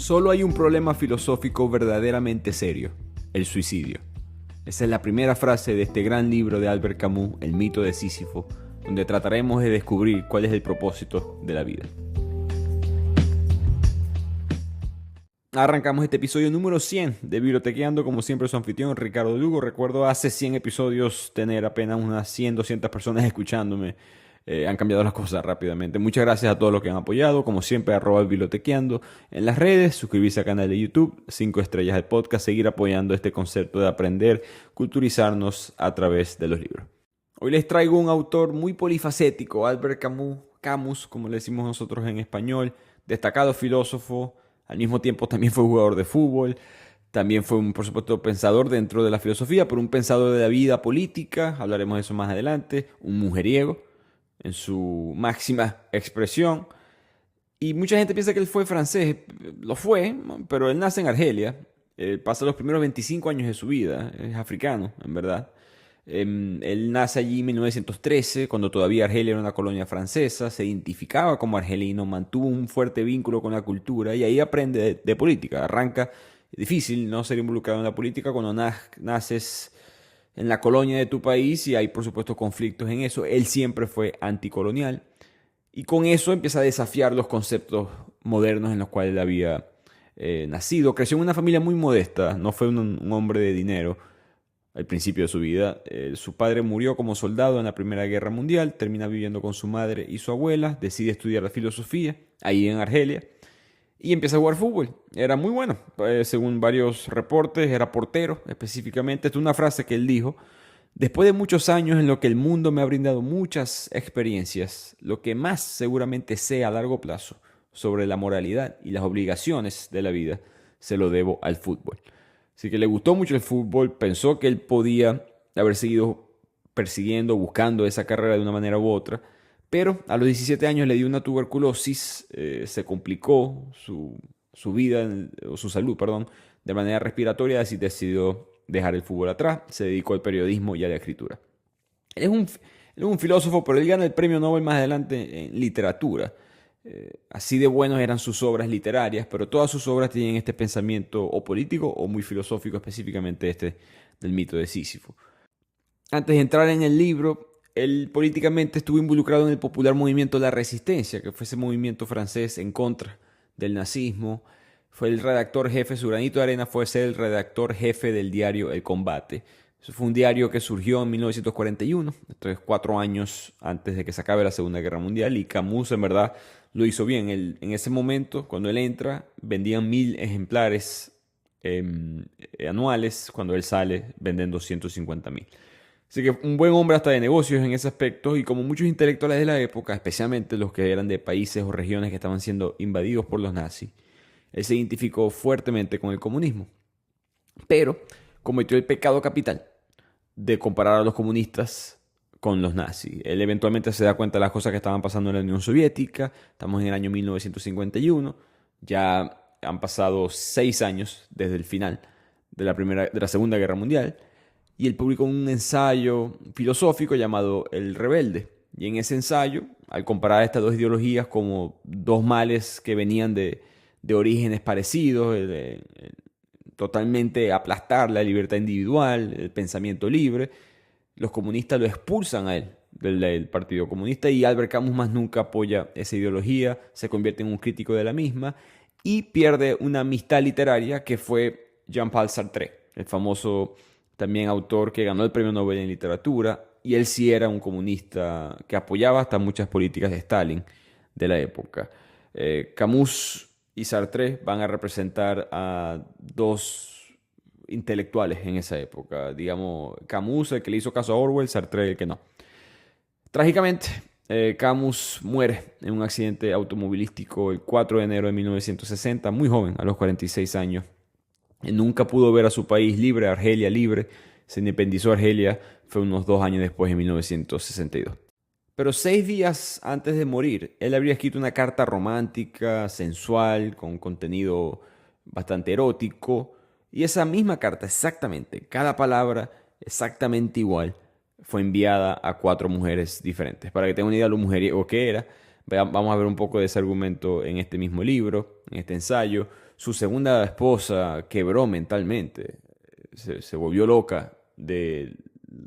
Solo hay un problema filosófico verdaderamente serio: el suicidio. Esa es la primera frase de este gran libro de Albert Camus, El mito de Sísifo, donde trataremos de descubrir cuál es el propósito de la vida. Arrancamos este episodio número 100 de Bibliotequeando, como siempre su anfitrión Ricardo Lugo. Recuerdo hace 100 episodios tener apenas unas 100, 200 personas escuchándome. Han cambiado las cosas rápidamente. Muchas gracias a todos los que han apoyado. Como siempre, @bibliotequeando en las redes, suscribirse al canal de YouTube, 5 estrellas del podcast, seguir apoyando este concepto de aprender, culturizarnos a través de los libros. Hoy les traigo un autor muy polifacético, Albert Camus, Camus, como le decimos nosotros en español, destacado filósofo, al mismo tiempo también fue jugador de fútbol, también fue por supuesto, pensador dentro de la filosofía, pero un pensador de la vida política, hablaremos de eso más adelante, un mujeriego en su máxima expresión. Y mucha gente piensa que él fue francés, lo fue, pero él nace en Argelia, pasa los primeros 25 años de su vida, es africano, en verdad. Él nace allí en 1913, cuando todavía Argelia era una colonia francesa, se identificaba como argelino, mantuvo un fuerte vínculo con la cultura y ahí aprende de política. Arranca, difícil no ser involucrado en la política cuando naces en la colonia de tu país y hay por supuesto conflictos en eso. Él siempre fue anticolonial y con eso empieza a desafiar los conceptos modernos en los cuales él había nacido. Creció en una familia muy modesta, no fue un hombre de dinero al principio de su vida. Su padre murió como soldado en la Primera Guerra Mundial, termina viviendo con su madre y su abuela, decide estudiar la filosofía ahí en Argelia y empieza a jugar fútbol. Era muy bueno, según varios reportes, era portero específicamente. Esta es una frase que él dijo: después de muchos años en lo que el mundo me ha brindado muchas experiencias, lo que más seguramente sé a largo plazo sobre la moralidad y las obligaciones de la vida, se lo debo al fútbol. Así que le gustó mucho el fútbol, pensó que él podía haber seguido persiguiendo, buscando esa carrera de una manera u otra, pero a los 17 años le dio una tuberculosis, se complicó su vida, o su salud, perdón, de manera respiratoria, así decidió dejar el fútbol atrás, se dedicó al periodismo y a la escritura. Él es un filósofo, pero él gana el premio Nobel más adelante en literatura. Así de buenos eran sus obras literarias, pero todas sus obras tienen este pensamiento o político o muy filosófico, específicamente este del mito de Sísifo. Antes de entrar en el libro, él políticamente estuvo involucrado en el popular movimiento de la Resistencia, que fue ese movimiento francés en contra del nazismo. Fue el redactor jefe, su granito de arena fue ser el redactor jefe del diario El Combate. Eso fue un diario que surgió en 1941, entonces 4 años antes de que se acabe la Segunda Guerra Mundial, y Camus en verdad lo hizo bien. En ese momento, cuando él entra, vendían 1000 ejemplares anuales. Cuando él sale, venden 250.000. Así que un buen hombre hasta de negocios en ese aspecto, y como muchos intelectuales de la época, especialmente los que eran de países o regiones que estaban siendo invadidos por los nazis, él se identificó fuertemente con el comunismo. Pero cometió el pecado capital de comparar a los comunistas con los nazis. Él eventualmente se da cuenta de las cosas que estaban pasando en la Unión Soviética. Estamos en el año 1951. Ya han pasado 6 años desde el final de la Segunda Guerra Mundial. Y él publicó un ensayo filosófico llamado El Rebelde. Y en ese ensayo, al comparar estas dos ideologías como dos males que venían de orígenes parecidos, totalmente aplastar la libertad individual, el pensamiento libre, los comunistas lo expulsan a él del Partido Comunista, y Albert Camus más nunca apoya esa ideología, se convierte en un crítico de la misma y pierde una amistad literaria que fue Jean-Paul Sartre, el famoso también autor que ganó el premio Nobel en literatura, y él sí era un comunista que apoyaba hasta muchas políticas de Stalin de la época. Camus y Sartre van a representar a dos intelectuales en esa época. Digamos, Camus, el que le hizo caso a Orwell, Sartre, el que no. Trágicamente, Camus muere en un accidente automovilístico el 4 de enero de 1960, muy joven, a los 46 años. Él nunca pudo ver a su país libre, Argelia libre. Se independizó Argelia, fue unos 2 años después, en 1962. Pero 6 días antes de morir, él habría escrito una carta romántica, sensual, con contenido bastante erótico. Y esa misma carta, exactamente, cada palabra exactamente igual, fue enviada a 4 mujeres diferentes. Para que tengan una idea de lo mujeriego que era, vamos a ver un poco de ese argumento en este mismo libro, en este ensayo. Su segunda esposa quebró mentalmente, se volvió loca de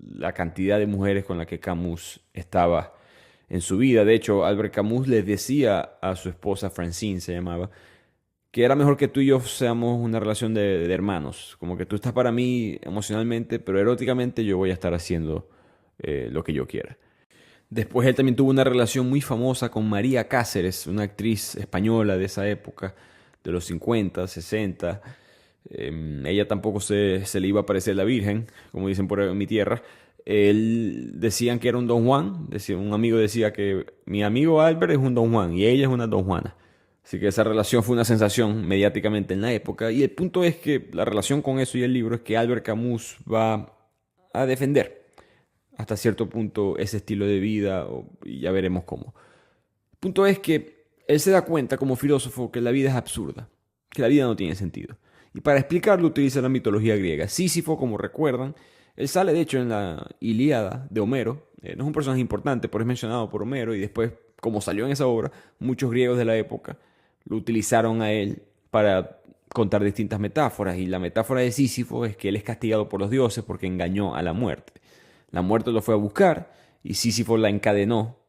la cantidad de mujeres con las que Camus estaba en su vida. De hecho, Albert Camus le decía a su esposa, Francine se llamaba, que era mejor que tú y yo seamos una relación de hermanos, como que tú estás para mí emocionalmente, pero eróticamente yo voy a estar haciendo lo que yo quiera. Después él también tuvo una relación muy famosa con María Cáceres, una actriz española de esa época, de los 50, 60. Ella tampoco se le iba a parecer la Virgen, como dicen por mi tierra. Él decían que era un Don Juan, un amigo decía que mi amigo Albert es un Don Juan y ella es una Don Juana. Así que esa relación fue una sensación mediáticamente en la época. Y el punto es que la relación con eso y el libro es que Albert Camus va a defender hasta cierto punto ese estilo de vida, y ya veremos cómo. El punto es que él se da cuenta como filósofo que la vida es absurda, que la vida no tiene sentido. Y para explicarlo utiliza la mitología griega. Sísifo, como recuerdan, él sale de hecho en la Ilíada de Homero. No es un personaje importante, pero es mencionado por Homero y después, como salió en esa obra, muchos griegos de la época lo utilizaron a él para contar distintas metáforas. Y la metáfora de Sísifo es que él es castigado por los dioses porque engañó a la muerte. La muerte lo fue a buscar y Sísifo la encadenó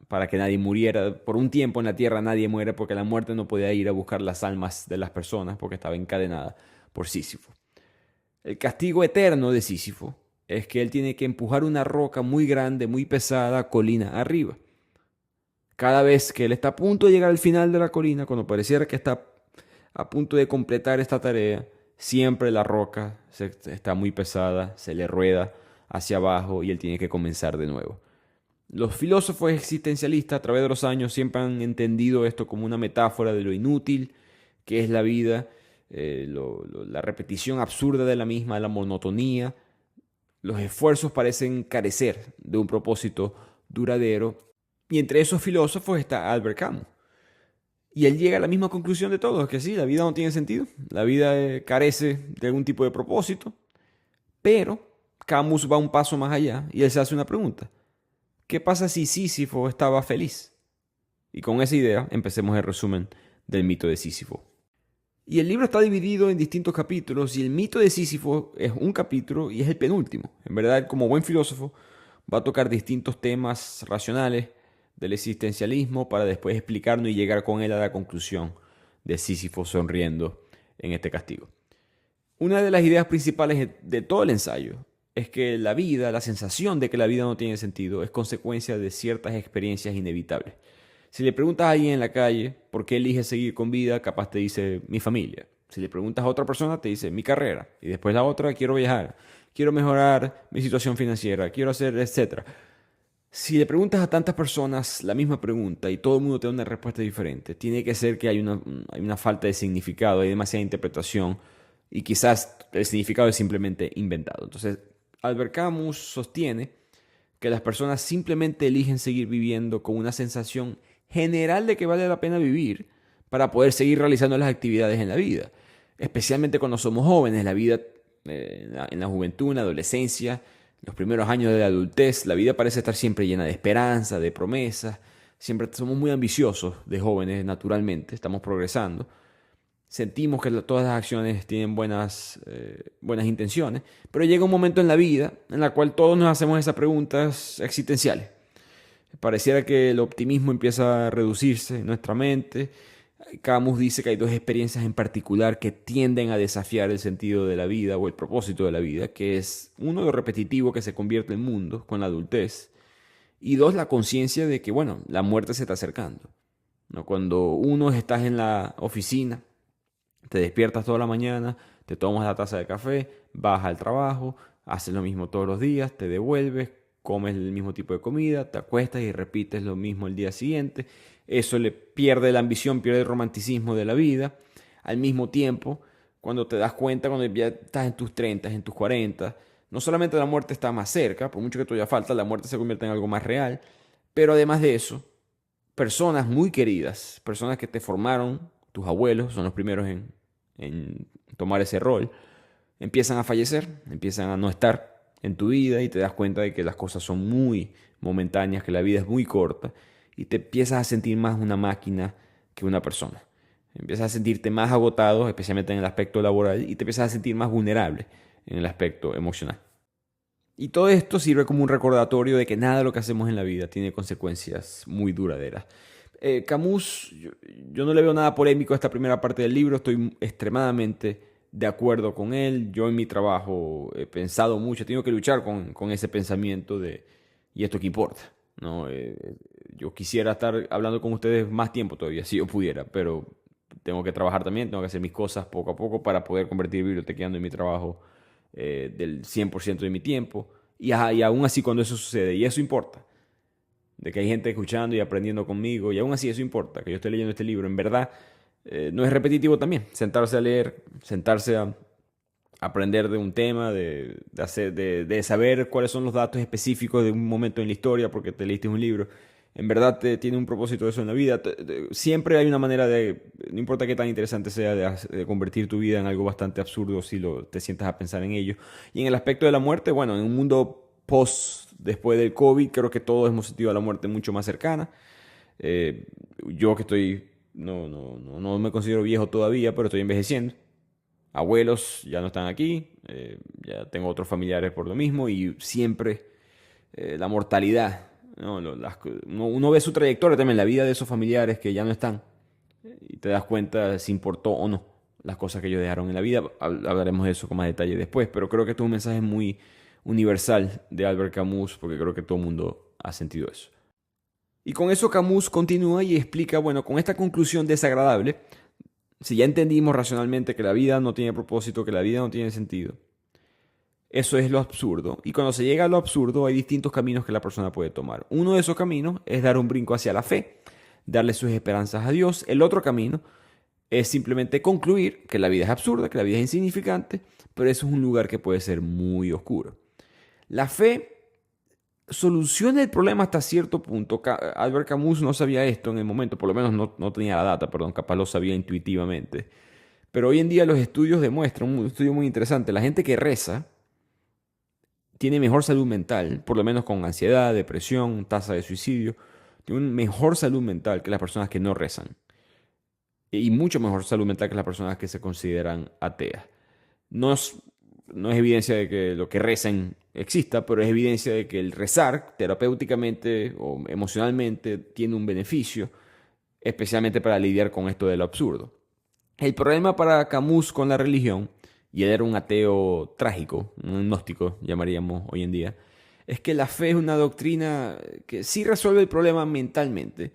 para que nadie muriera. Por un tiempo en la tierra nadie muere porque la muerte no podía ir a buscar las almas de las personas porque estaba encadenada por Sísifo. El castigo eterno de Sísifo es que él tiene que empujar una roca muy grande, muy pesada, colina arriba. Cada vez que él está a punto de llegar al final de la colina, cuando pareciera que está a punto de completar esta tarea, siempre la roca está muy pesada, se le rueda hacia abajo y él tiene que comenzar de nuevo. Los filósofos existencialistas a través de los años siempre han entendido esto como una metáfora de lo inútil que es la vida, la repetición absurda de la misma, la monotonía. Los esfuerzos parecen carecer de un propósito duradero. Y entre esos filósofos está Albert Camus. Y él llega a la misma conclusión de todos, que sí, la vida no tiene sentido, la vida carece de algún tipo de propósito, pero Camus va un paso más allá y él se hace una pregunta. ¿Qué pasa si Sísifo estaba feliz? Y con esa idea empecemos el resumen del mito de Sísifo. Y el libro está dividido en distintos capítulos y el mito de Sísifo es un capítulo y es el penúltimo. En verdad, como buen filósofo, va a tocar distintos temas racionales del existencialismo para después explicarnos y llegar con él a la conclusión de Sísifo sonriendo en este castigo. Una de las ideas principales de todo el ensayo es que la vida, la sensación de que la vida no tiene sentido, es consecuencia de ciertas experiencias inevitables. Si le preguntas a alguien en la calle por qué elige seguir con vida, capaz te dice mi familia. Si le preguntas a otra persona, te dice mi carrera. Y después la otra, quiero viajar, quiero mejorar mi situación financiera, quiero hacer, etc. Si le preguntas a tantas personas la misma pregunta y todo el mundo te da una respuesta diferente, tiene que ser que hay una falta de significado, hay demasiada interpretación y quizás el significado es simplemente inventado. Entonces, Albert Camus sostiene que las personas simplemente eligen seguir viviendo con una sensación general de que vale la pena vivir para poder seguir realizando las actividades en la vida. Especialmente cuando somos jóvenes, la vida en la juventud, en la adolescencia, los primeros años de la adultez, la vida parece estar siempre llena de esperanza, de promesas. Siempre somos muy ambiciosos de jóvenes, naturalmente, estamos progresando. Sentimos que todas las acciones tienen buenas intenciones, pero llega un momento en la vida en la cual todos nos hacemos esas preguntas existenciales. Pareciera que el optimismo empieza a reducirse en nuestra mente. Camus dice que hay dos experiencias en particular que tienden a desafiar el sentido de la vida o el propósito de la vida, que es uno, lo repetitivo que se convierte en mundo con la adultez, y dos, la conciencia de que, bueno, la muerte se está acercando, ¿no? Cuando uno estás en la oficina, te despiertas toda la mañana, te tomas la taza de café, vas al trabajo, haces lo mismo todos los días, te devuelves, comes el mismo tipo de comida, te acuestas y repites lo mismo el día siguiente. Eso le pierde la ambición, pierde el romanticismo de la vida. Al mismo tiempo, cuando te das cuenta, cuando ya estás en tus 30, en tus 40, no solamente la muerte está más cerca, por mucho que todavía falta, la muerte se convierte en algo más real, pero además de eso, personas muy queridas, personas que te formaron, tus abuelos son los primeros en tomar ese rol, empiezan a fallecer, empiezan a no estar en tu vida y te das cuenta de que las cosas son muy momentáneas, que la vida es muy corta y te empiezas a sentir más una máquina que una persona. Empiezas a sentirte más agotado, especialmente en el aspecto laboral, y te empiezas a sentir más vulnerable en el aspecto emocional. Y todo esto sirve como un recordatorio de que nada de lo que hacemos en la vida tiene consecuencias muy duraderas. Camus, yo no le veo nada polémico a esta primera parte del libro, estoy extremadamente de acuerdo con él. Yo en mi trabajo he pensado mucho, he tenido que luchar con ese pensamiento de, ¿y esto qué importa? ¿No? Yo quisiera estar hablando con ustedes más tiempo todavía, si yo pudiera, pero tengo que trabajar también, tengo que hacer mis cosas poco a poco para poder convertir bibliotequeando en mi trabajo del 100% de mi tiempo. Y aún así cuando eso sucede, y eso importa, de que hay gente escuchando y aprendiendo conmigo, y aún así eso importa, que yo esté leyendo este libro, en verdad, no es repetitivo también, sentarse a leer, sentarse a aprender de un tema, de saber cuáles son los datos específicos de un momento en la historia, porque te leíste un libro. En verdad tiene un propósito eso en la vida. Siempre hay una manera de, no importa qué tan interesante sea, de convertir tu vida en algo bastante absurdo si te sientas a pensar en ello. Y en el aspecto de la muerte, bueno, en un mundo después del COVID, creo que todos hemos sentido a la muerte mucho más cercana. Yo que no me considero viejo todavía, pero estoy envejeciendo. Abuelos ya no están aquí, ya tengo otros familiares por lo mismo y siempre la mortalidad, ¿no? Uno ve su trayectoria también, la vida de esos familiares que ya no están y te das cuenta si importó o no las cosas que ellos dejaron en la vida. Hablaremos de eso con más detalle después, pero creo que esto es un mensaje muy universal de Albert Camus porque creo que todo el mundo ha sentido eso. Y con eso Camus continúa y explica, bueno, con esta conclusión desagradable, si ya entendimos racionalmente que la vida no tiene propósito, que la vida no tiene sentido, eso es lo absurdo. Y cuando se llega a lo absurdo hay distintos caminos que la persona puede tomar. Uno de esos caminos es dar un brinco hacia la fe, darle sus esperanzas a Dios. El otro camino es simplemente concluir que la vida es absurda, que la vida es insignificante, pero eso es un lugar que puede ser muy oscuro. La fe soluciona el problema hasta cierto punto. Albert Camus no sabía esto en el momento, por lo menos no tenía la data, perdón, capaz lo sabía intuitivamente. Pero hoy en día los estudios demuestran, un estudio muy interesante, la gente que reza tiene mejor salud mental, por lo menos con ansiedad, depresión, tasa de suicidio, tiene una mejor salud mental que las personas que no rezan. Y mucho mejor salud mental que las personas que se consideran ateas. No es, no es evidencia de que lo que recen exista, pero es evidencia de que el rezar terapéuticamente o emocionalmente tiene un beneficio, especialmente para lidiar con esto de lo absurdo. El problema para Camus con la religión, y él era un ateo trágico, un gnóstico llamaríamos hoy en día, es que la fe es una doctrina que sí resuelve el problema mentalmente,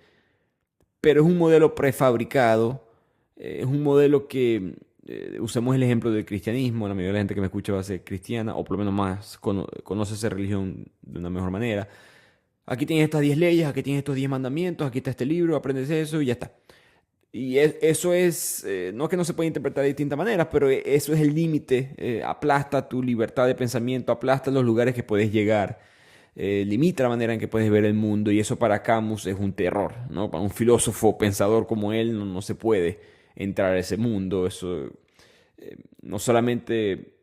pero es un modelo prefabricado, es un modelo que, usemos el ejemplo del cristianismo, la mayoría de la gente que me escucha va a ser cristiana, o por lo menos más conoce esa religión de una mejor manera. Aquí tienes estas 10 leyes, aquí tienes estos 10 mandamientos, aquí está este libro, aprendes eso y ya está. Y eso es, no es que no se pueda interpretar de distintas maneras, pero eso es el límite, aplasta tu libertad de pensamiento, aplasta los lugares que puedes llegar, limita la manera en que puedes ver el mundo y eso para Camus es un terror, ¿no? Para un filósofo pensador como él no se puede entrar a ese mundo, eso no solamente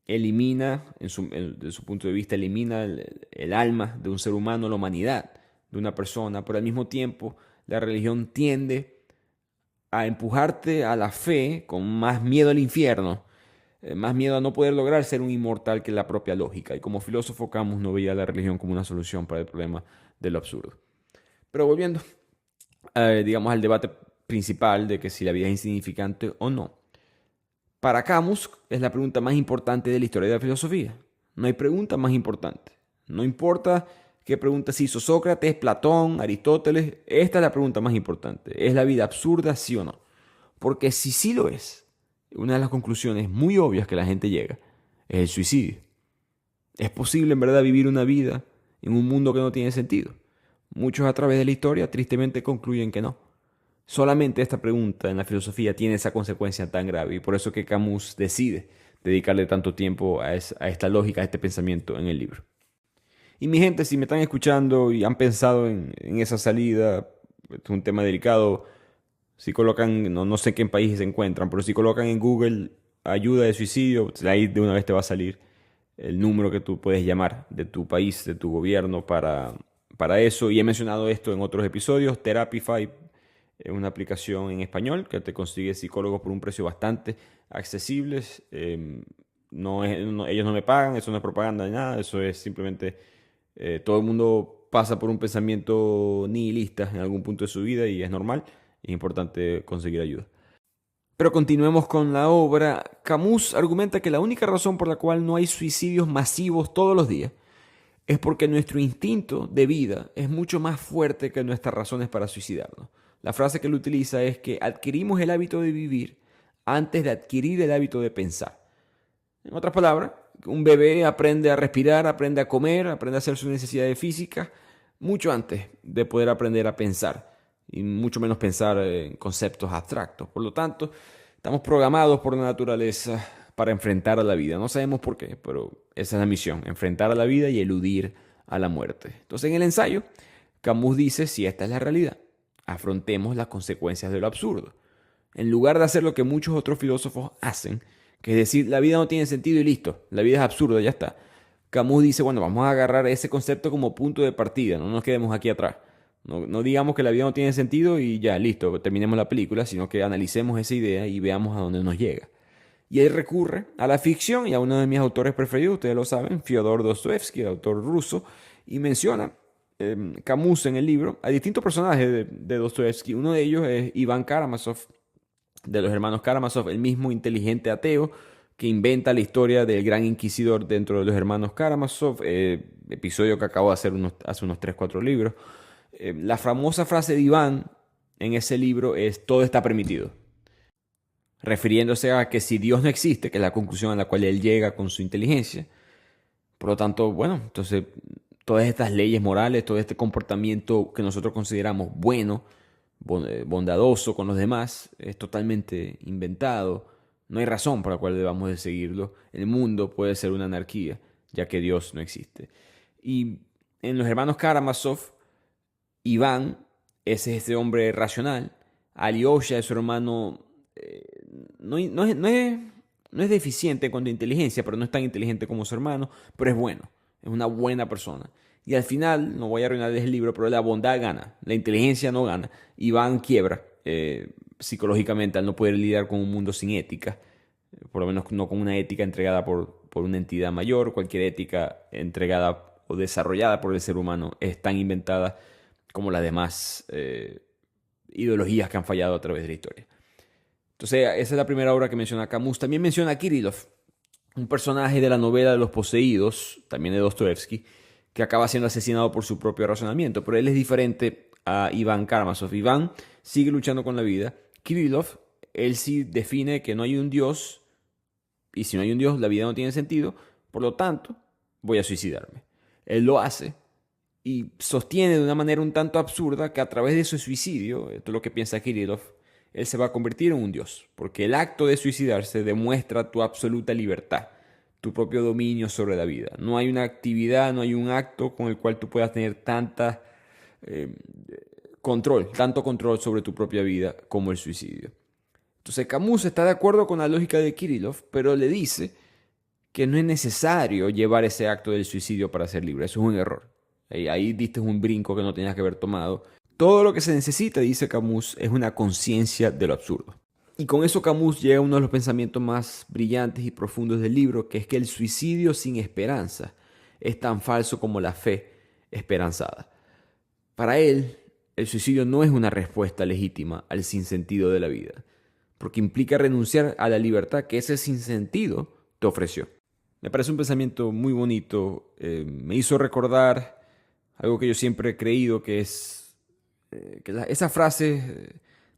elimina, desde su punto de vista, elimina el alma de un ser humano, la humanidad de una persona, pero al mismo tiempo la religión tiende a empujarte a la fe con más miedo al infierno, más miedo a no poder lograr ser un inmortal que la propia lógica. Y como filósofo Camus no veía la religión como una solución para el problema de lo absurdo. Pero volviendo, digamos, al debate principal de que si la vida es insignificante o no. Para Camus es la pregunta más importante de la historia de la filosofía. No hay pregunta más importante. No importa qué pregunta se hizo Sócrates, Platón, Aristóteles. Esta es la pregunta más importante. ¿Es la vida absurda, sí o no? Porque si sí lo es, una de las conclusiones muy obvias que la gente llega es el suicidio. ¿Es posible en verdad vivir una vida en un mundo que no tiene sentido? Muchos a través de la historia tristemente concluyen que no. Solamente esta pregunta en la filosofía tiene esa consecuencia tan grave y por eso que Camus decide dedicarle tanto tiempo a esta lógica, a este pensamiento en el libro. Y mi gente, si me están escuchando y han pensado en esa salida, es un tema delicado, si colocan, no sé en qué país se encuentran, pero si colocan en Google ayuda de suicidio, ahí de una vez te va a salir el número que tú puedes llamar de tu país, de tu gobierno para eso. Y he mencionado esto en otros episodios, Therapify Es una aplicación en español que te consigue psicólogos por un precio bastante accesible. Ellos no me pagan, eso no es propaganda ni nada, eso es simplemente todo el mundo pasa por un pensamiento nihilista en algún punto de su vida y es normal, y es importante conseguir ayuda. Pero continuemos con la obra. Camus argumenta que la única razón por la cual no hay suicidios masivos todos los días es porque nuestro instinto de vida es mucho más fuerte que nuestras razones para suicidarnos. La frase que él utiliza es que adquirimos el hábito de vivir antes de adquirir el hábito de pensar. En otras palabras, un bebé aprende a respirar, aprende a comer, aprende a hacer sus necesidades físicas mucho antes de poder aprender a pensar y mucho menos pensar en conceptos abstractos. Por lo tanto, estamos programados por la naturaleza para enfrentar a la vida. No sabemos por qué, pero esa es la misión, enfrentar a la vida y eludir a la muerte. Entonces, en el ensayo, Camus dice, si esta es la realidad, afrontemos las consecuencias de lo absurdo. En lugar de hacer lo que muchos otros filósofos hacen, que es decir, la vida no tiene sentido y listo, la vida es absurda, ya está. Camus dice, bueno, vamos a agarrar ese concepto como punto de partida, no nos quedemos aquí atrás. No digamos que la vida no tiene sentido y ya, listo, terminemos la película, sino que analicemos esa idea y veamos a dónde nos llega. Y él recurre a la ficción y a uno de mis autores preferidos, ustedes lo saben, Fyodor Dostoevsky, el autor ruso, y menciona Camus en el libro a distintos personajes de Dostoevsky. Uno de ellos es Iván Karamazov, de los hermanos Karamazov, el mismo inteligente ateo que inventa la historia del gran inquisidor dentro de los hermanos Karamazov, episodio que acabo de hacer hace unos 3-4 libros. La famosa frase de Iván en ese libro es todo está permitido, refiriéndose a que si Dios no existe, que es la conclusión a la cual él llega con su inteligencia, por lo tanto, bueno, entonces todas estas leyes morales, todo este comportamiento que nosotros consideramos bueno, bondadoso con los demás, es totalmente inventado. No hay razón por la cual debamos de seguirlo. El mundo puede ser una anarquía, ya que Dios no existe. Y en los hermanos Karamazov, Iván es este hombre racional. Alyosha es su hermano. No es deficiente en cuanto a inteligencia, pero no es tan inteligente como su hermano, pero es bueno. Es una buena persona. Y al final, no voy a arruinarles el libro, pero la bondad gana, la inteligencia no gana. Iván quiebra psicológicamente al no poder lidiar con un mundo sin ética, por lo menos no con una ética entregada por una entidad mayor. Cualquier ética entregada o desarrollada por el ser humano es tan inventada como las demás ideologías que han fallado a través de la historia. Entonces, esa es la primera obra que menciona Camus. También menciona a Kirillov, un personaje de la novela de Los Poseídos, también de Dostoevsky, que acaba siendo asesinado por su propio razonamiento. Pero él es diferente a Iván Karamazov. Iván sigue luchando con la vida. Kirillov, él sí define que no hay un Dios, y si no hay un Dios, la vida no tiene sentido, por lo tanto, voy a suicidarme. Él lo hace y sostiene de una manera un tanto absurda que a través de su suicidio, esto es lo que piensa Kirillov, él se va a convertir en un Dios, porque el acto de suicidarse demuestra tu absoluta libertad, tu propio dominio sobre la vida. No hay una actividad, no hay un acto con el cual tú puedas tener tanto control sobre tu propia vida como el suicidio. Entonces Camus está de acuerdo con la lógica de Kirillov, pero le dice que no es necesario llevar ese acto del suicidio para ser libre. Eso es un error. Ahí diste un brinco que no tenías que haber tomado. Todo lo que se necesita, dice Camus, es una conciencia de lo absurdo. Y con eso Camus llega a uno de los pensamientos más brillantes y profundos del libro, que es que el suicidio sin esperanza es tan falso como la fe esperanzada. Para él, el suicidio no es una respuesta legítima al sinsentido de la vida, porque implica renunciar a la libertad que ese sinsentido te ofreció. Me parece un pensamiento muy bonito. Me hizo recordar algo que yo siempre he creído, que es esa frase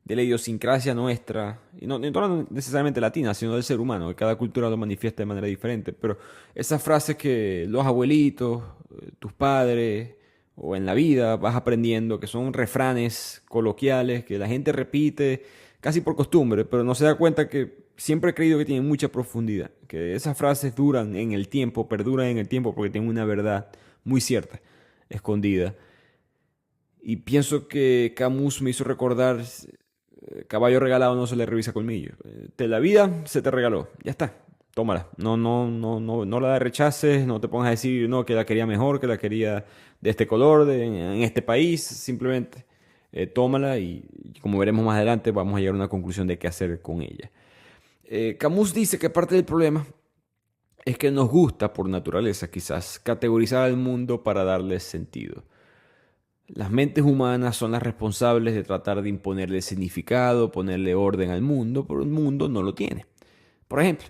de la idiosincrasia nuestra, y no necesariamente latina, sino del ser humano, que cada cultura lo manifiesta de manera diferente, pero esas frases que los abuelitos, tus padres, o en la vida vas aprendiendo, que son refranes coloquiales, que la gente repite casi por costumbre, pero no se da cuenta que siempre he creído que tienen mucha profundidad, que esas frases duran en el tiempo, perduran en el tiempo porque tienen una verdad muy cierta, escondida. Y pienso que Camus me hizo recordar, caballo regalado no se le revisa colmillo. La vida se te regaló, ya está, tómala. No la rechaces, no te pongas a decir no, que la quería mejor, que la quería de este color, en este país, simplemente tómala y como veremos más adelante, vamos a llegar a una conclusión de qué hacer con ella. Camus dice que parte del problema es que nos gusta, por naturaleza quizás, categorizar al mundo para darle sentido. Las mentes humanas son las responsables de tratar de imponerle significado, ponerle orden al mundo, pero el mundo no lo tiene. Por ejemplo,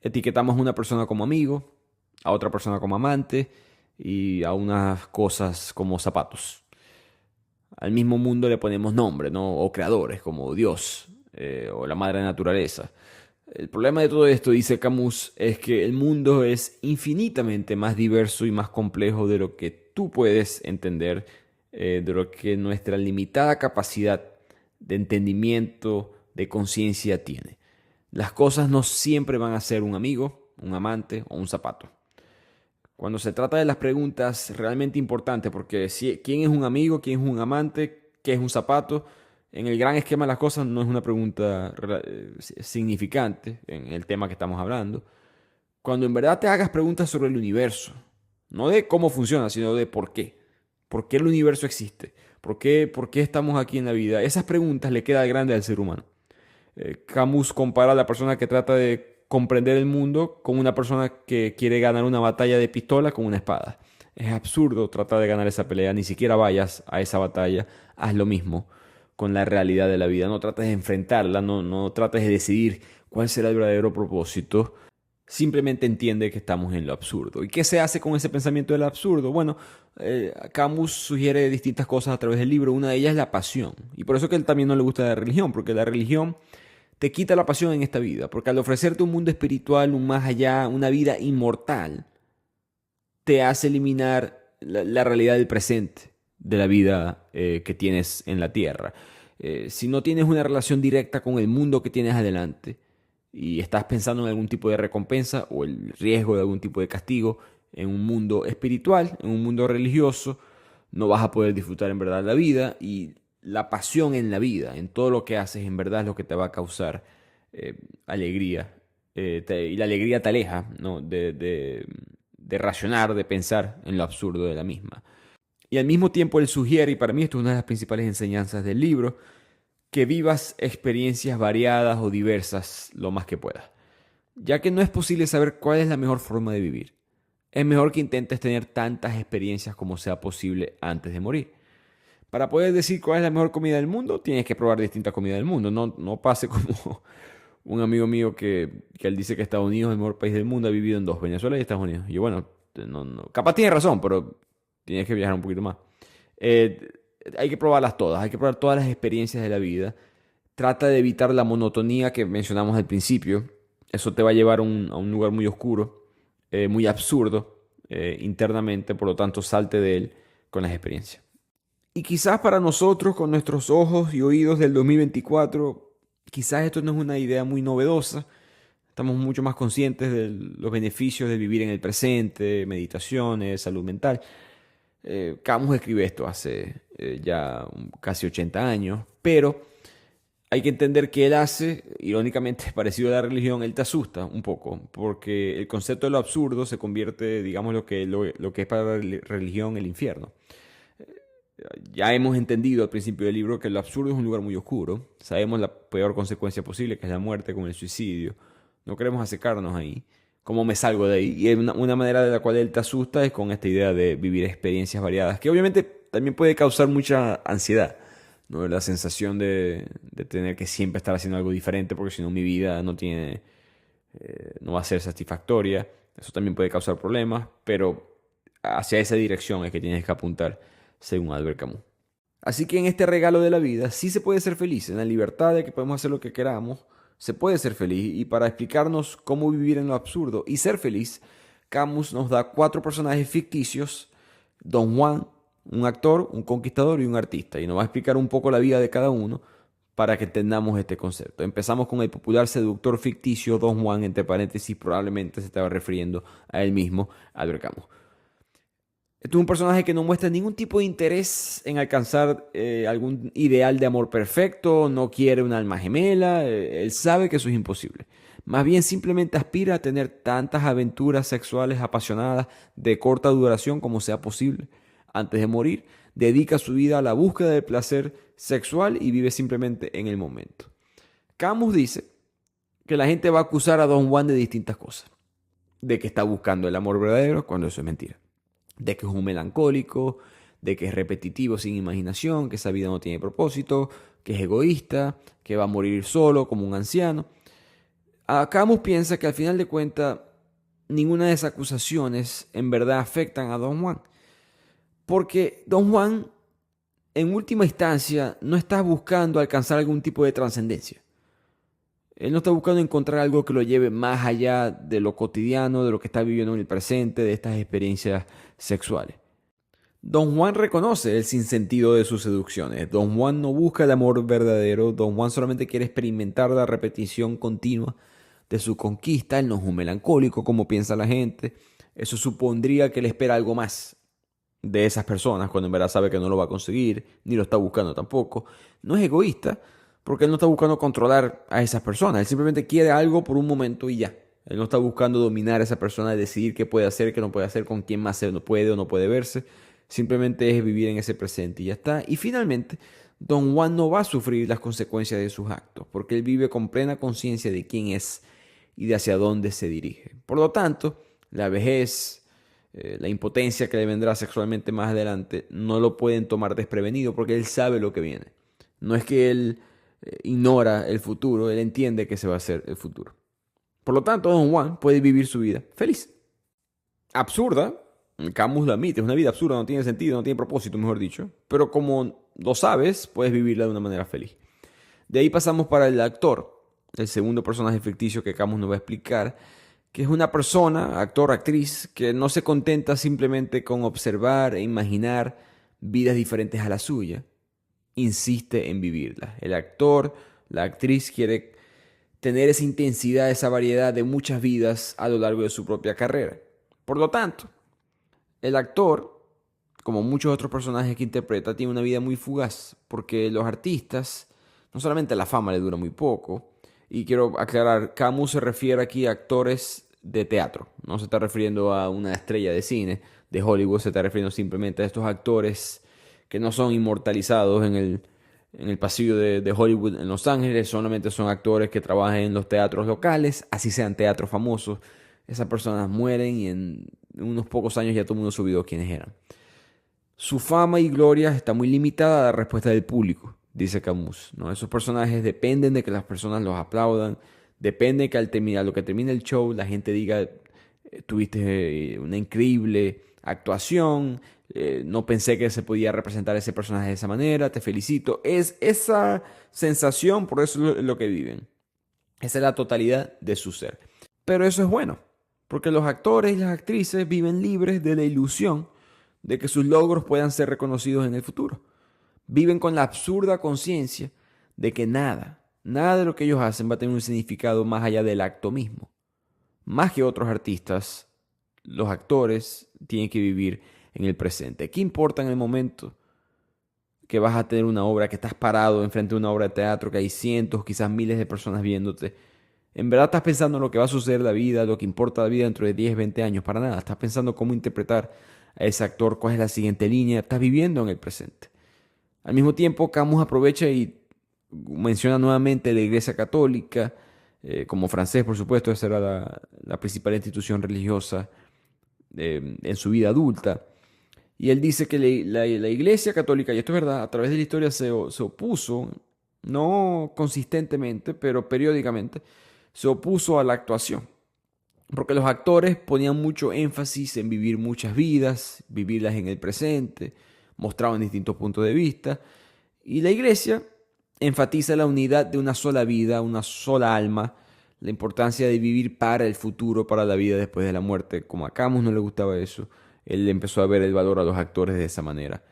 etiquetamos a una persona como amigo, a otra persona como amante y a unas cosas como zapatos. Al mismo mundo le ponemos nombre, ¿no? O creadores como Dios o la madre naturaleza. El problema de todo esto, dice Camus, es que el mundo es infinitamente más diverso y más complejo de lo que tú puedes entender, de lo que nuestra limitada capacidad de entendimiento, de conciencia tiene. Las cosas no siempre van a ser un amigo, un amante o un zapato. Cuando se trata de las preguntas realmente importantes, porque ¿quién es un amigo? ¿Quién es un amante? ¿Qué es un zapato? En el gran esquema de las cosas no es una pregunta significante en el tema que estamos hablando. Cuando en verdad te hagas preguntas sobre el universo, no de cómo funciona, sino de por qué. ¿Por qué el universo existe? ¿Por qué estamos aquí en la vida? Esas preguntas le quedan grandes al ser humano. Camus compara a la persona que trata de comprender el mundo con una persona que quiere ganar una batalla de pistola con una espada. Es absurdo tratar de ganar esa pelea, ni siquiera vayas a esa batalla, haz lo mismo con la realidad de la vida. No trates de enfrentarla, no trates de decidir cuál será el verdadero propósito. Simplemente entiende que estamos en lo absurdo. ¿Y qué se hace con ese pensamiento del absurdo? Bueno, Camus sugiere distintas cosas a través del libro. Una de ellas es la pasión. Y por eso que a él también no le gusta la religión, porque la religión te quita la pasión en esta vida. Porque al ofrecerte un mundo espiritual, un más allá, una vida inmortal, te hace eliminar la realidad del presente, de la vida que tienes en la tierra. Si no tienes una relación directa con el mundo que tienes adelante y estás pensando en algún tipo de recompensa o el riesgo de algún tipo de castigo en un mundo espiritual, en un mundo religioso, no vas a poder disfrutar en verdad la vida, y la pasión en la vida, en todo lo que haces, en verdad es lo que te va a causar alegría. Y la alegría te aleja, ¿no? de racionar, de pensar en lo absurdo de la misma. Y al mismo tiempo él sugiere, y para mí esto es una de las principales enseñanzas del libro, que vivas experiencias variadas o diversas lo más que puedas, ya que no es posible saber cuál es la mejor forma de vivir. Es mejor que intentes tener tantas experiencias como sea posible antes de morir. Para poder decir cuál es la mejor comida del mundo, tienes que probar distintas comidas del mundo. No pase como un amigo mío que él dice que Estados Unidos es el mejor país del mundo, ha vivido en dos, Venezuela y Estados Unidos. Y bueno, capaz tiene razón, pero tienes que viajar un poquito más. Eh, Hay que probarlas todas, hay que probar todas las experiencias de la vida. Trata de evitar la monotonía que mencionamos al principio. Eso te va a llevar a un lugar muy oscuro, muy absurdo internamente, por lo tanto salte de él con las experiencias. Y quizás para nosotros, con nuestros ojos y oídos del 2024, quizás esto no es una idea muy novedosa. Estamos mucho más conscientes de los beneficios de vivir en el presente, meditaciones, salud mental. Camus escribe esto hace casi 80 años, pero hay que entender que él hace, irónicamente parecido a la religión, él te asusta un poco, porque el concepto de lo absurdo se convierte, digamos, lo que es para la religión el infierno. Ya hemos entendido al principio del libro que lo absurdo es un lugar muy oscuro. Sabemos la peor consecuencia posible, que es la muerte con el suicidio. No queremos acercarnos ahí. ¿Cómo me salgo de ahí? Y una manera de la cual él te asusta es con esta idea de vivir experiencias variadas, que obviamente también puede causar mucha ansiedad, ¿no? La sensación de tener que siempre estar haciendo algo diferente, porque si no mi vida no va a ser satisfactoria. Eso también puede causar problemas, pero hacia esa dirección es que tienes que apuntar, según Albert Camus. Así que en este regalo de la vida sí se puede ser feliz, en la libertad de que podemos hacer lo que queramos, se puede ser feliz. Y para explicarnos cómo vivir en lo absurdo y ser feliz, Camus nos da 4 personajes ficticios: Don Juan, un actor, un conquistador y un artista. Y nos va a explicar un poco la vida de cada uno para que entendamos este concepto. Empezamos con el popular seductor ficticio Don Juan, entre paréntesis, probablemente se estaba refiriendo a él mismo, Albert Camus. Este es un personaje que no muestra ningún tipo de interés en alcanzar algún ideal de amor perfecto, no quiere un alma gemela, él sabe que eso es imposible. Más bien simplemente aspira a tener tantas aventuras sexuales apasionadas de corta duración como sea posible antes de morir, dedica su vida a la búsqueda del placer sexual y vive simplemente en el momento. Camus dice que la gente va a acusar a Don Juan de distintas cosas. De que está buscando el amor verdadero, cuando eso es mentira. De que es un melancólico, de que es repetitivo sin imaginación, que esa vida no tiene propósito, que es egoísta, que va a morir solo como un anciano. Camus piensa que al final de cuentas ninguna de esas acusaciones en verdad afectan a Don Juan. Porque Don Juan, en última instancia, no está buscando alcanzar algún tipo de trascendencia. Él no está buscando encontrar algo que lo lleve más allá de lo cotidiano, de lo que está viviendo en el presente, de estas experiencias sexuales. Don Juan reconoce el sinsentido de sus seducciones. Don Juan no busca el amor verdadero. Don Juan solamente quiere experimentar la repetición continua de su conquista. Él no es un melancólico como piensa la gente. Eso supondría que él espera algo más de esas personas cuando en verdad sabe que no lo va a conseguir, ni lo está buscando tampoco. No es egoísta porque él no está buscando controlar a esas personas. Él simplemente quiere algo por un momento y ya. Él no está buscando dominar a esa persona, decidir qué puede hacer, qué no puede hacer, con quién más se puede o no puede verse. Simplemente es vivir en ese presente y ya está. Y finalmente, Don Juan no va a sufrir las consecuencias de sus actos, porque él vive con plena conciencia de quién es y de hacia dónde se dirige. Por lo tanto, la vejez, la impotencia que le vendrá sexualmente más adelante, no lo pueden tomar desprevenido porque él sabe lo que viene. No es que él ignora el futuro, él entiende que se va a hacer el futuro. Por lo tanto, Don Juan puede vivir su vida feliz. Absurda, Camus lo admite, es una vida absurda, no tiene sentido, no tiene propósito, mejor dicho. Pero como lo sabes, puedes vivirla de una manera feliz. De ahí pasamos para el actor, el segundo personaje ficticio que Camus nos va a explicar, que es una persona, actor, actriz, que no se contenta simplemente con observar e imaginar vidas diferentes a la suya. Insiste en vivirlas. El actor, la actriz quiere tener esa intensidad, esa variedad de muchas vidas a lo largo de su propia carrera. Por lo tanto, el actor, como muchos otros personajes que interpreta, tiene una vida muy fugaz, porque los artistas, no solamente la fama le dura muy poco, y quiero aclarar, Camus se refiere aquí a actores de teatro, no se está refiriendo a una estrella de cine de Hollywood, se está refiriendo simplemente a estos actores que no son inmortalizados en el pasillo de Hollywood en Los Ángeles, solamente son actores que trabajan en los teatros locales, así sean teatros famosos. Esas personas mueren y en unos pocos años ya todo el mundo se olvidó quiénes eran. Su fama y gloria está muy limitada a la respuesta del público, dice Camus, ¿no? Esos personajes dependen de que las personas los aplaudan, depende que al terminar, lo que termine el show, la gente diga, tuviste una increíble actuación, no pensé que se podía representar ese personaje de esa manera, te felicito. Es esa sensación, por eso es lo que viven. Esa es la totalidad de su ser. Pero eso es bueno, porque los actores y las actrices viven libres de la ilusión de que sus logros puedan ser reconocidos en el futuro. Viven con la absurda conciencia de que nada de lo que ellos hacen va a tener un significado más allá del acto mismo. Más que otros artistas, los actores tienen que vivir en el presente. ¿Qué importa en el momento que vas a tener una obra, que estás parado enfrente de una obra de teatro, que hay cientos, quizás miles de personas viéndote? ¿En verdad estás pensando en lo que va a suceder en la vida, lo que importa la vida dentro de 10, 20 años? Para nada. Estás pensando cómo interpretar a ese actor, cuál es la siguiente línea. Estás viviendo en el presente. Al mismo tiempo, Camus aprovecha y menciona nuevamente la Iglesia Católica, como francés, por supuesto, esa era la principal institución religiosa en su vida adulta. Y él dice que la Iglesia Católica, y esto es verdad, a través de la historia se opuso, no consistentemente, pero periódicamente, se opuso a la actuación. Porque los actores ponían mucho énfasis en vivir muchas vidas, vivirlas en el presente, mostraban distintos puntos de vista. Y la Iglesia enfatiza la unidad de una sola vida, una sola alma, la importancia de vivir para el futuro, para la vida después de la muerte. Como a Camus no le gustaba eso, él empezó a ver el valor a los actores de esa manera.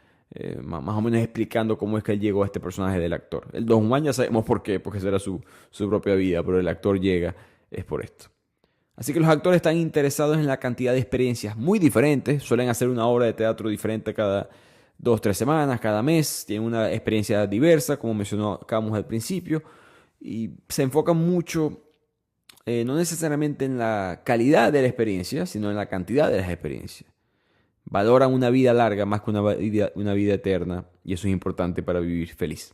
Más o menos explicando cómo es que él llegó a este personaje del actor. El Don Juan ya sabemos por qué, porque esa era su propia vida, pero el actor llega es por esto. Así que los actores están interesados en la cantidad de experiencias muy diferentes, suelen hacer una obra de teatro diferente cada 2, 3 semanas, cada mes, tienen una experiencia diversa, como mencionó Camus al principio, y se enfocan mucho, no necesariamente en la calidad de la experiencia, sino en la cantidad de las experiencias. Valoran una vida larga más que una vida eterna, y eso es importante para vivir feliz.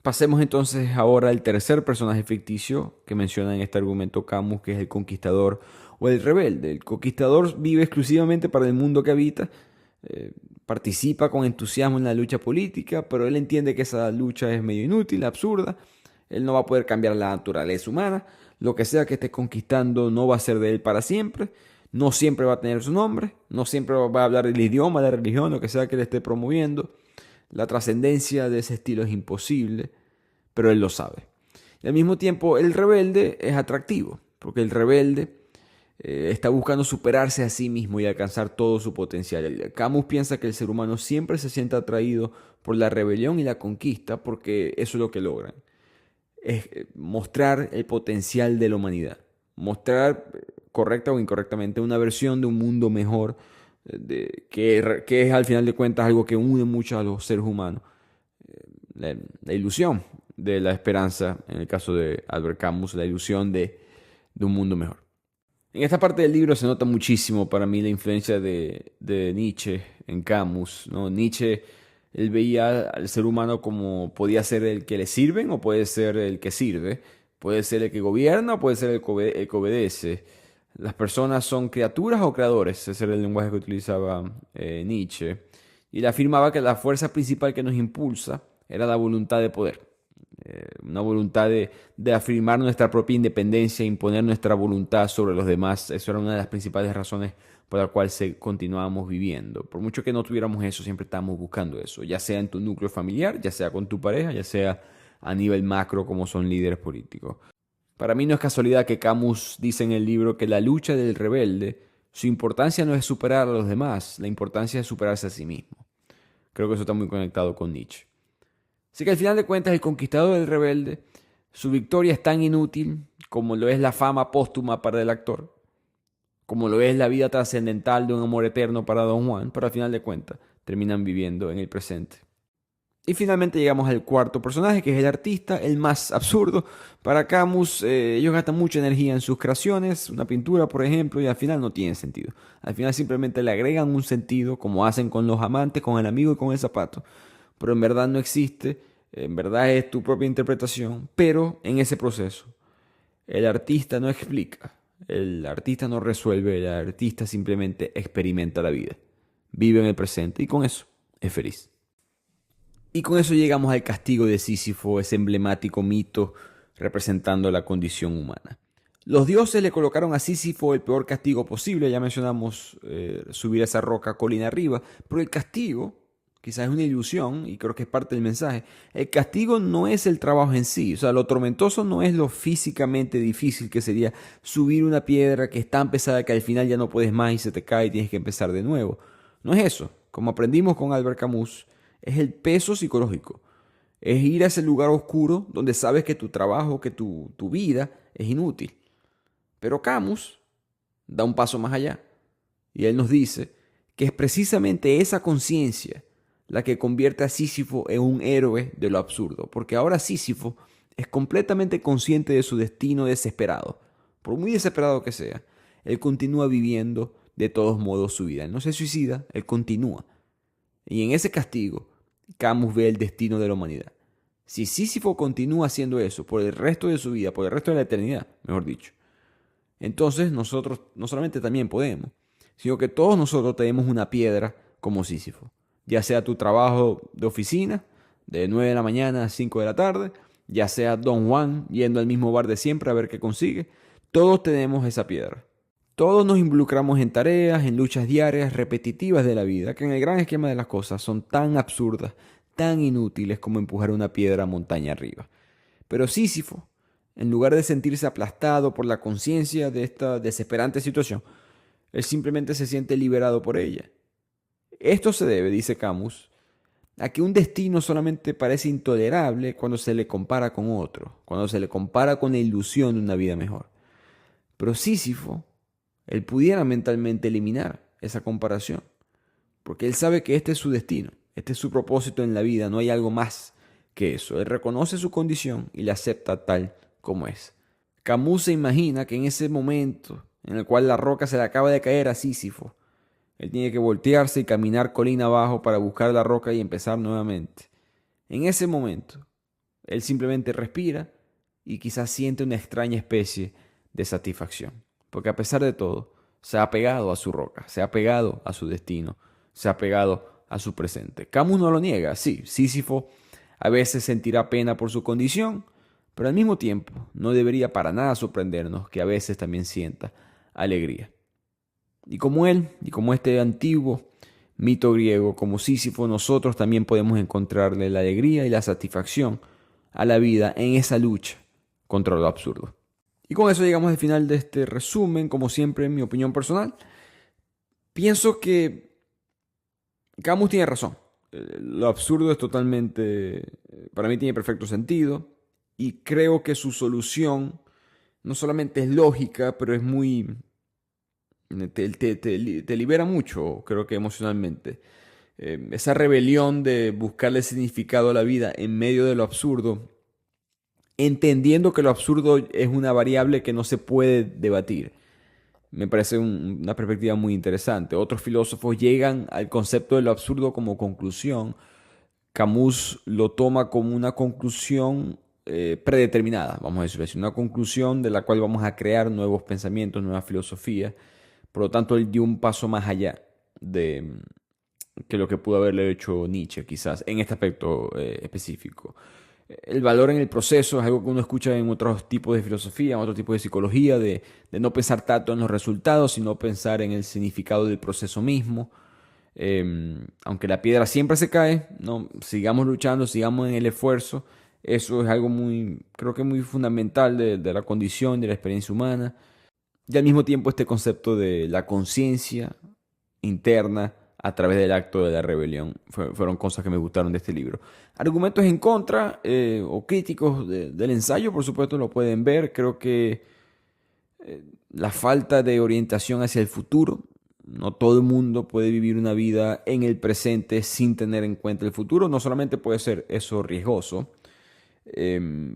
Pasemos entonces ahora al tercer personaje ficticio que menciona en este argumento Camus, que es el conquistador o el rebelde. El conquistador vive exclusivamente para el mundo que habita, participa con entusiasmo en la lucha política, pero él entiende que esa lucha es medio inútil, absurda. Él no va a poder cambiar la naturaleza humana. Lo que sea que esté conquistando no va a ser de él para siempre. No siempre va a tener su nombre. No siempre va a hablar el idioma, la religión, lo que sea que él esté promoviendo. La trascendencia de ese estilo es imposible, pero él lo sabe. Y al mismo tiempo, el rebelde es atractivo, porque el rebelde está buscando superarse a sí mismo y alcanzar todo su potencial. Camus piensa que el ser humano siempre se siente atraído por la rebelión y la conquista, porque eso es lo que logran. Es mostrar el potencial de la humanidad. Mostrar, correcta o incorrectamente, una versión de un mundo mejor, que es al final de cuentas algo que une mucho a los seres humanos. La ilusión de la esperanza, en el caso de Albert Camus, la ilusión de un mundo mejor. En esta parte del libro se nota muchísimo para mí la influencia de Nietzsche en Camus, ¿no? Nietzsche, él veía al ser humano como podía ser el que le sirven o puede ser el que sirve, puede ser el que gobierna o puede ser el que obedece. Las personas son criaturas o creadores, ese era el lenguaje que utilizaba Nietzsche. Y él afirmaba que la fuerza principal que nos impulsa era la voluntad de poder. Una voluntad de afirmar nuestra propia independencia, imponer nuestra voluntad sobre los demás. Eso era una de las principales razones por la cual continuábamos viviendo. Por mucho que no tuviéramos eso, siempre estábamos buscando eso, ya sea en tu núcleo familiar, ya sea con tu pareja, ya sea a nivel macro como son líderes políticos. Para mí no es casualidad que Camus dice en el libro que la lucha del rebelde, su importancia no es superar a los demás, la importancia es superarse a sí mismo. Creo que eso está muy conectado con Nietzsche. Así que al final de cuentas, el conquistador del rebelde, su victoria es tan inútil como lo es la fama póstuma para el actor, como lo es la vida trascendental de un amor eterno para Don Juan, pero al final de cuentas terminan viviendo en el presente. Y finalmente llegamos al cuarto personaje, que es el artista, el más absurdo. Para Camus, ellos gastan mucha energía en sus creaciones, una pintura, por ejemplo, y al final no tiene sentido. Al final simplemente le agregan un sentido, como hacen con los amantes, con el amigo y con el zapato. Pero en verdad no existe, en verdad es tu propia interpretación, pero en ese proceso el artista no explica, el artista no resuelve, el artista simplemente experimenta la vida, vive en el presente y con eso es feliz. Y con eso llegamos al castigo de Sísifo, ese emblemático mito representando la condición humana. Los dioses le colocaron a Sísifo el peor castigo posible, ya mencionamos subir esa roca colina arriba, pero el castigo quizás es una ilusión y creo que es parte del mensaje. El castigo no es el trabajo en sí, o sea, lo tormentoso no es lo físicamente difícil que sería subir una piedra que es tan pesada que al final ya no puedes más y se te cae y tienes que empezar de nuevo. No es eso, como aprendimos con Albert Camus, es el peso psicológico. Es ir a ese lugar oscuro donde sabes que tu trabajo, que tu vida es inútil. Pero Camus da un paso más allá y él nos dice que es precisamente esa conciencia la que convierte a Sísifo en un héroe de lo absurdo, porque ahora Sísifo es completamente consciente de su destino desesperado. Por muy desesperado que sea, él continúa viviendo de todos modos su vida. Él no se suicida, él continúa. Y en ese castigo, Camus ve el destino de la humanidad. Si Sísifo continúa haciendo eso por el resto de su vida, por el resto de la eternidad, mejor dicho, entonces nosotros no solamente también podemos, sino que todos nosotros tenemos una piedra como Sísifo. Ya sea tu trabajo de oficina, de 9 de la mañana a 5 de la tarde, ya sea Don Juan yendo al mismo bar de siempre a ver qué consigue, todos tenemos esa piedra. Todos nos involucramos en tareas, en luchas diarias, repetitivas de la vida, que en el gran esquema de las cosas son tan absurdas, tan inútiles como empujar una piedra montaña arriba. Pero Sísifo, en lugar de sentirse aplastado por la conciencia de esta desesperante situación, él simplemente se siente liberado por ella. Esto se debe, dice Camus, a que un destino solamente parece intolerable cuando se le compara con otro, cuando se le compara con la ilusión de una vida mejor. Pero Sísifo, él pudiera mentalmente eliminar esa comparación, porque él sabe que este es su destino, este es su propósito en la vida, no hay algo más que eso. Él reconoce su condición y la acepta tal como es. Camus se imagina que en ese momento en el cual la roca se le acaba de caer a Sísifo, Él tiene que voltearse y caminar colina abajo para buscar la roca y empezar nuevamente. En ese momento, él simplemente respira y quizás siente una extraña especie de satisfacción. Porque a pesar de todo, se ha apegado a su roca, se ha apegado a su destino, se ha apegado a su presente. Camus no lo niega, sí, Sísifo a veces sentirá pena por su condición, pero al mismo tiempo no debería para nada sorprendernos que a veces también sienta alegría. Y como él, y como este antiguo mito griego, como Sísifo, nosotros también podemos encontrarle la alegría y la satisfacción a la vida en esa lucha contra lo absurdo. Y con eso llegamos al final de este resumen, como siempre, en mi opinión personal. Pienso que Camus tiene razón. Lo absurdo es totalmente, para mí tiene perfecto sentido, y creo que su solución no solamente es lógica, pero es muy, te libera mucho, creo que emocionalmente. Esa rebelión de buscarle significado a la vida en medio de lo absurdo, entendiendo que lo absurdo es una variable que no se puede debatir. Me parece una perspectiva muy interesante. Otros filósofos llegan al concepto de lo absurdo como conclusión. Camus lo toma como una conclusión predeterminada, vamos a decirlo así, una conclusión de la cual vamos a crear nuevos pensamientos, nuevas filosofías. Por lo tanto, él dio un paso más allá de que lo que pudo haberle hecho Nietzsche, quizás, en este aspecto específico. El valor en el proceso es algo que uno escucha en otros tipos de filosofía, en otros tipos de psicología, de no pensar tanto en los resultados, sino pensar en el significado del proceso mismo. Aunque la piedra siempre se cae, no, sigamos luchando, sigamos en el esfuerzo. Eso es algo muy, creo que muy fundamental de la condición, de la experiencia humana. Y al mismo tiempo este concepto de la conciencia interna a través del acto de la rebelión fueron cosas que me gustaron de este libro. Argumentos en contra o críticos del ensayo, por supuesto, lo pueden ver. Creo que la falta de orientación hacia el futuro. No todo el mundo puede vivir una vida en el presente sin tener en cuenta el futuro. No solamente puede ser eso riesgoso.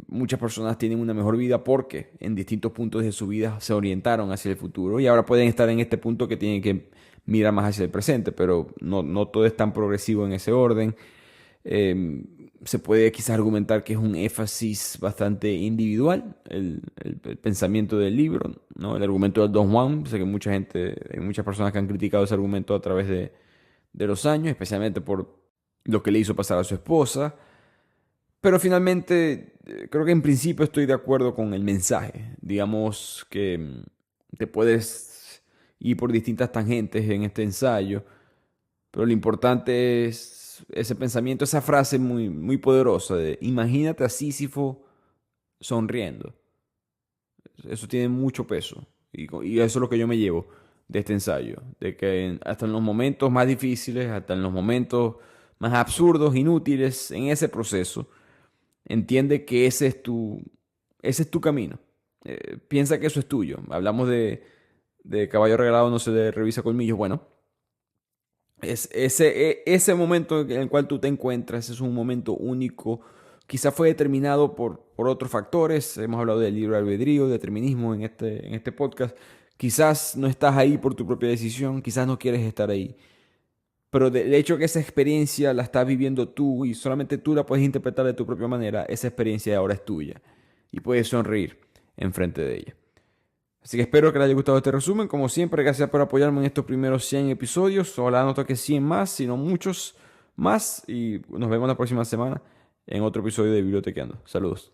Muchas personas tienen una mejor vida porque en distintos puntos de su vida se orientaron hacia el futuro y ahora pueden estar en este punto que tienen que mirar más hacia el presente, pero no todo es tan progresivo en ese orden. Se puede quizás argumentar que es un énfasis bastante individual el pensamiento del libro, ¿no? El argumento del Don Juan. Sé que mucha gente, hay muchas personas que han criticado ese argumento a través de los años, especialmente por lo que le hizo pasar a su esposa. Pero finalmente, creo que en principio estoy de acuerdo con el mensaje. Digamos que te puedes ir por distintas tangentes en este ensayo, pero lo importante es ese pensamiento, esa frase muy, muy poderosa de imagínate a Sísifo sonriendo. Eso tiene mucho peso y eso es lo que yo me llevo de este ensayo, de que hasta en los momentos más difíciles, hasta en los momentos más absurdos, inútiles, en ese proceso, entiende que ese es tu camino. Piensa que eso es tuyo. Hablamos de caballo regalado no se le revisa colmillos. Bueno, ese momento en el cual tú te encuentras es un momento único. Quizá fue determinado por otros factores. Hemos hablado del libre albedrío, de determinismo en este podcast. Quizás no estás ahí por tu propia decisión, quizás no quieres estar ahí. Pero de hecho que esa experiencia la estás viviendo tú y solamente tú la puedes interpretar de tu propia manera, esa experiencia ahora es tuya y puedes sonreír enfrente de ella. Así que espero que les haya gustado este resumen. Como siempre, gracias por apoyarme en estos primeros 100 episodios. Ojalá no toque 100 más, sino muchos más. Y nos vemos la próxima semana en otro episodio de Bibliotequeando. Saludos.